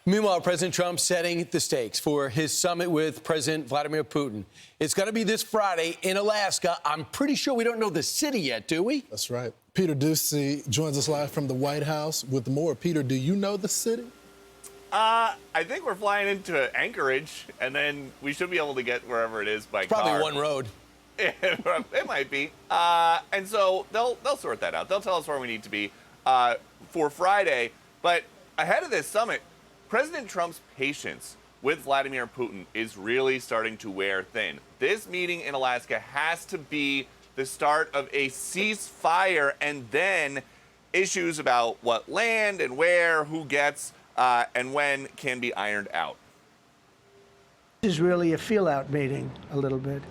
Meanwhile, President Trump setting the stakes for his summit with President Vladimir Putin. It's going to be this Friday in Alaska. I'm pretty sure we don't know the city yet, do we? That's right. Peter Doocy joins us live from the White House with more. Peter, do you know the city? I think we're flying into Anchorage, and then we should be able to get wherever it is by car. Probably one road. It might be. And so they'll sort that out. They'll tell us where we need to be for Friday. But ahead of this summit, President Trump's patience with Vladimir Putin is really starting to wear thin. This meeting in Alaska has to be the start of a ceasefire, and then issues about what land and where, who gets, and when can be ironed out. This is really a feel-out meeting, a little bit.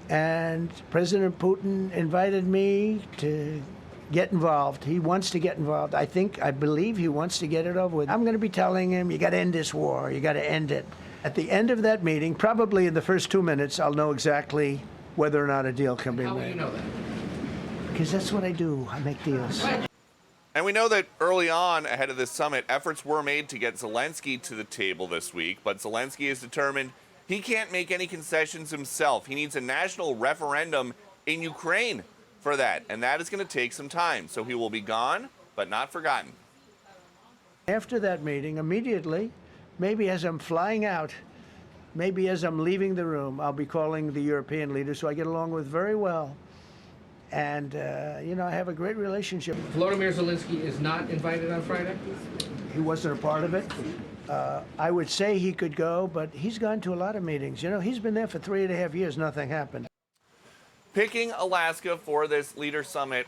And President Putin invited me to get involved. He wants to get involved. I believe he wants to get it over with. I'm going to be telling him, you got to end this war. You got to end it. At the end of that meeting, probably in the first 2 minutes, I'll know exactly whether or not a deal can be made. How will you know that? Because that's what I do. I make deals. And we know that early on, ahead of this summit, efforts were made to get Zelensky to the table this week, but Zelensky is determined he can't make any concessions himself. He needs a national referendum in Ukraine for that, and that is going to take some time. So he will be gone, but not forgotten. After that meeting, immediately, maybe as I'm flying out, maybe as I'm leaving the room, I'll be calling the European leaders who I get along with very well. And, I have a great relationship. Volodymyr Zelensky is not invited on Friday? He wasn't a part of it. I would say he could go, but he's gone to a lot of meetings. He's been there for 3.5 years. Nothing happened. Picking Alaska for this leader summit,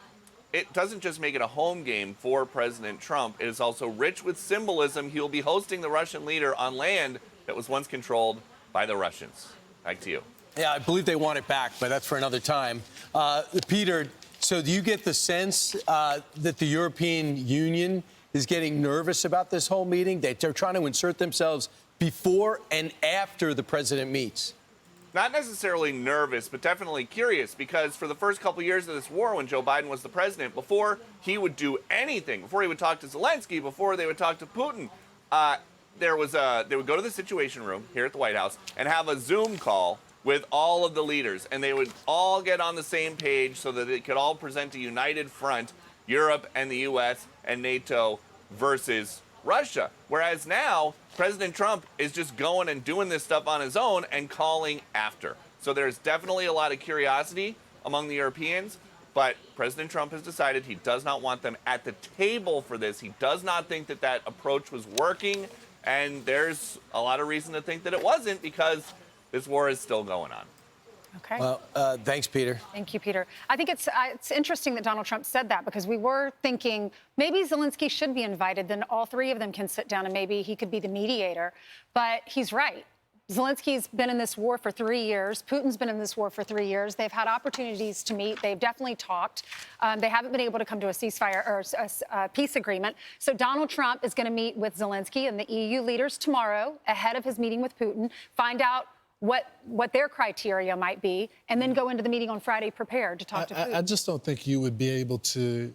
it doesn't just make it a home game for President Trump. It is also rich with symbolism. He will be hosting the Russian leader on land that was once controlled by the Russians. Back to you. Yeah, I believe they want it back, but that's for another time. Peter, so do you get the sense that the European Union is getting nervous about this whole meeting? They're trying to insert themselves before and after the president meets. Not necessarily nervous, but definitely curious, because for the first couple years of this war, when Joe Biden was the president, before he would do anything, before he would talk to Zelensky, before they would talk to Putin, they would go to the Situation Room here at the White House and have a Zoom call with all of the leaders, and they would all get on the same page so that they could all present a united front, Europe and the U.S. and NATO versus Russia. Whereas now, President Trump is just going and doing this stuff on his own and calling after. So there's definitely a lot of curiosity among the Europeans, but President Trump has decided he does not want them at the table for this. He does not think that that approach was working, and there's a lot of reason to think that it wasn't, because this war is still going on. Okay. Well, thanks, Peter. Thank you, Peter. I think it's interesting that Donald Trump said that, because we were thinking maybe Zelensky should be invited. Then all three of them can sit down and maybe he could be the mediator. But he's right. Zelensky's been in this war for 3 years. Putin's been in this war for 3 years. They've had opportunities to meet. They've definitely talked. They haven't been able to come to a ceasefire or a peace agreement. So Donald Trump is going to meet with Zelensky and the EU leaders tomorrow ahead of his meeting with Putin, find out what their criteria might be, and then go into the meeting on Friday prepared to talk to Putin. I just don't think you would be able to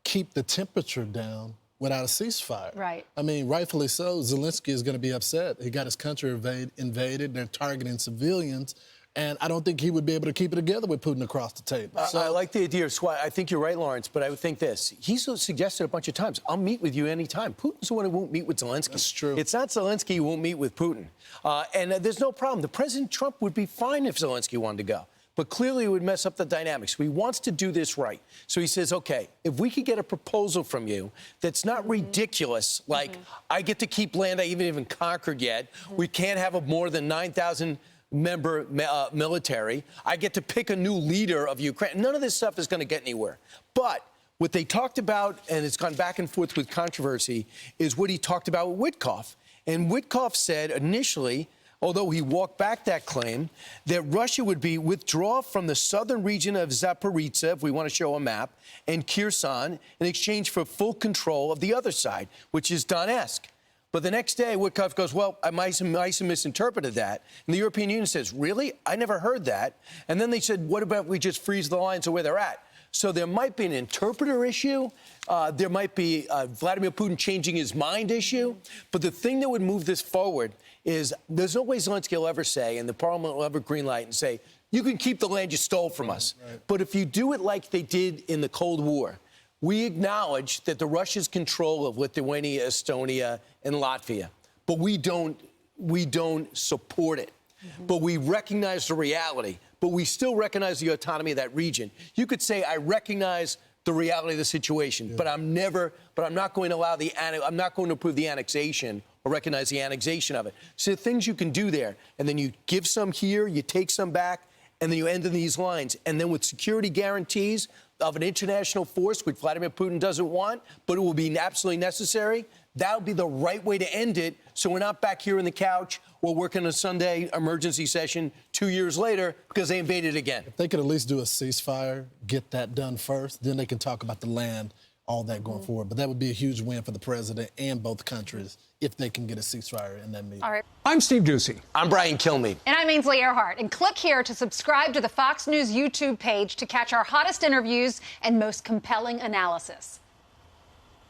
keep the temperature down without a ceasefire. Right. I mean, rightfully so, Zelensky is going to be upset. He got his country invaded. They're targeting civilians. And I don't think he would be able to keep it together with Putin across the table. So I like the idea of SWAT. I think you're right, Lawrence, but I would think this. He's suggested a bunch of times, I'll meet with you anytime. Putin's the one who won't meet with Zelensky. That's true. It's not Zelensky who won't meet with Putin. And there's no problem. The President Trump would be fine if Zelensky wanted to go. But clearly it would mess up the dynamics. He wants to do this right. So he says, okay, if we could get a proposal from you that's not ridiculous, like I get to keep land I haven't conquered yet, we can't have a more than 9,000 member military. I get to pick a new leader of Ukraine. None of this stuff is going to get anywhere. But what they talked about, and it's gone back and forth with controversy, is what he talked about with Witkoff. And Witkoff said initially, although he walked back that claim, that Russia would withdraw from the southern region of Zaporizhzhia, if we want to show a map, and Kherson in exchange for full control of the other side, which is Donetsk. But the next day, Witkoff goes, well, I might have misinterpreted that. And the European Union says, really? I never heard that. And then they said, what about we just freeze the lines of where they're at? So there might be an interpreter issue. There might be Vladimir Putin changing his mind issue. But the thing that would move this forward is there's no way Zelensky will ever say, and the parliament will ever greenlight and say, you can keep the land you stole from us. Right. But if you do it like they did in the Cold War, we acknowledge that the Russians control of Lithuania, Estonia, and Latvia. But we don't support it. But we recognize the reality. But we still recognize the autonomy of that region. You could say, I recognize the reality of the situation, but I'm not going to allow I'm not going to approve the annexation or recognize the annexation of it. So the things you can do there, and then you give some here, you take some back, and then you end in these lines. And then with security guarantees of an international force, which Vladimir Putin doesn't want, but it will be absolutely necessary, that would be the right way to end it, so we're not back here on the couch or working a Sunday emergency session 2 years later because they invaded again. If they could at least do a ceasefire, get that done first, then they can talk about the land, all that going forward. But that would be a huge win for the president and both countries if they can get a ceasefire in that meeting. All right. I'm Steve Doocy. I'm Brian Kilmeade. And I'm Ainsley Earhart. And click here to subscribe to the Fox News YouTube page to catch our hottest interviews and most compelling analysis.